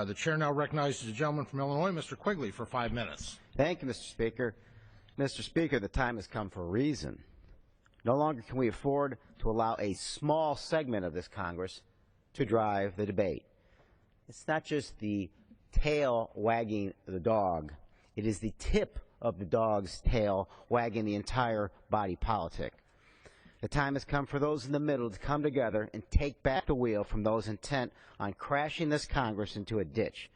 The chair now recognizes the gentleman from Illinois, Mr. Quigley, for 5 minutes. Thank you, Mr. Speaker. Mr. Speaker, the time has come for a reason. No longer can we afford to allow a small segment of this Congress to drive the debate. It's not just the tail wagging the dog. It is the tip of the dog's tail wagging the entire body politic. The time has come for those in the middle to come together and take back the wheel from those intent on crashing this Congress into a ditch.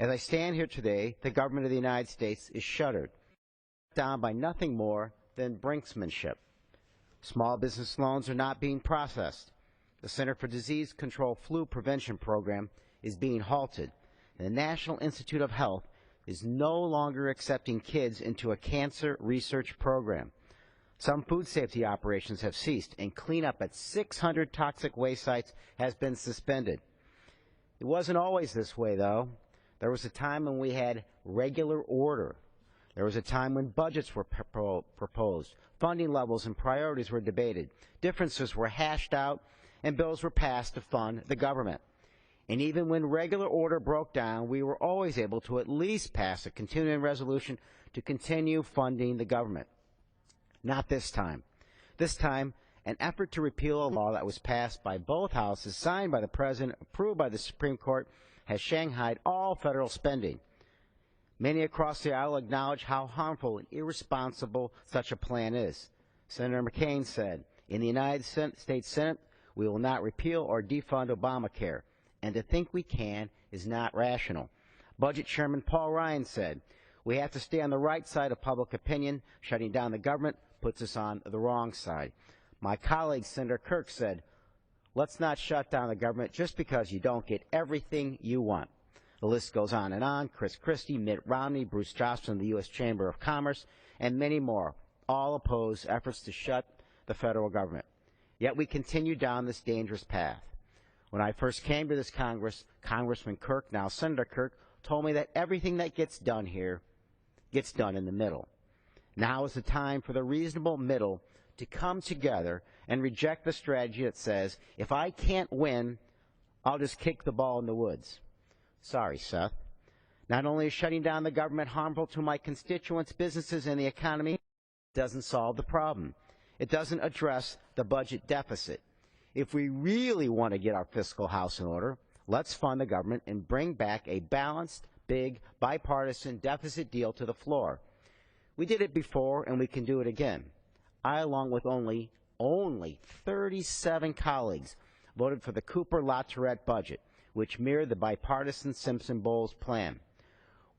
As I stand here today, the government of the United States is shuttered, down by nothing more than brinksmanship. Small business loans are not being processed. The Center for Disease Control Flu Prevention Program is being halted. And the National Institute of Health is no longer accepting kids into a cancer research program. Some food safety operations have ceased, and cleanup at 600 toxic waste sites has been suspended. It wasn't always this way, though. There was a time when we had regular order. There was a time when budgets were proposed, funding levels and priorities were debated, differences were hashed out, and bills were passed to fund the government. And even when regular order broke down, we were always able to at least pass a continuing resolution to continue funding the government. Not this time. This time, an effort to repeal a law that was passed by both houses, signed by the President, approved by the Supreme Court, has shanghaied all federal spending. Many across the aisle acknowledge how harmful and irresponsible such a plan is. Senator McCain said, "In the United States Senate, we will not repeal or defund Obamacare, and to think we can is not rational." Budget Chairman Paul Ryan said, "We have to stay on the right side of public opinion. Shutting down the government puts us on the wrong side." My colleague, Senator Kirk, said, "Let's not shut down the government just because you don't get everything you want." The list goes on and on. Chris Christie, Mitt Romney, Bruce Johnson of the U.S. Chamber of Commerce, and many more all oppose efforts to shut the federal government. Yet we continue down this dangerous path. When I first came to this Congress, Congressman Kirk, now Senator Kirk, told me that everything that gets done here gets done in the middle. Now is the time for the reasonable middle to come together and reject the strategy that says, if I can't win, I'll just kick the ball in the woods. Sorry, Seth. Not only is shutting down the government harmful to my constituents, businesses, and the economy, it doesn't solve the problem. It doesn't address the budget deficit. If we really want to get our fiscal house in order, let's fund the government and bring back a balanced, big, bipartisan deficit deal to the floor. We did it before, and we can do it again. I, along with only 37 colleagues, voted for the Cooper-Latourette budget, which mirrored the bipartisan Simpson-Bowles plan.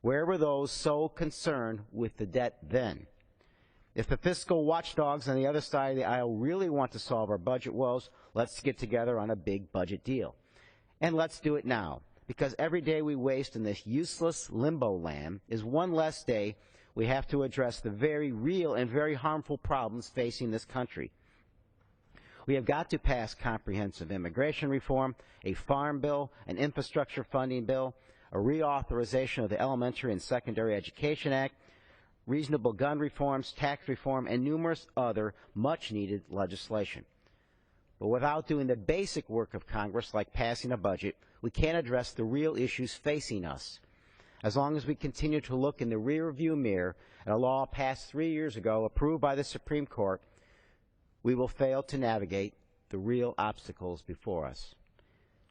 Where were those so concerned with the debt then? If the fiscal watchdogs on the other side of the aisle really want to solve our budget woes, let's get together on a big budget deal. And let's do it now, because every day we waste in this useless limbo land is one less day we have to address the very real and very harmful problems facing this country. We have got to pass comprehensive immigration reform, a farm bill, an infrastructure funding bill, a reauthorization of the Elementary and Secondary Education Act, reasonable gun reforms, tax reform, and numerous other much-needed legislation. But without doing the basic work of Congress, like passing a budget, we can't address the real issues facing us. As long as we continue to look in the rearview mirror at a law passed 3 years ago, approved by the Supreme Court, we will fail to navigate the real obstacles before us.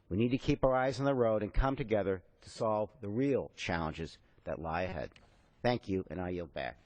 We need to keep our eyes on the road and come together to solve the real challenges that lie ahead. Thank you, and I yield back.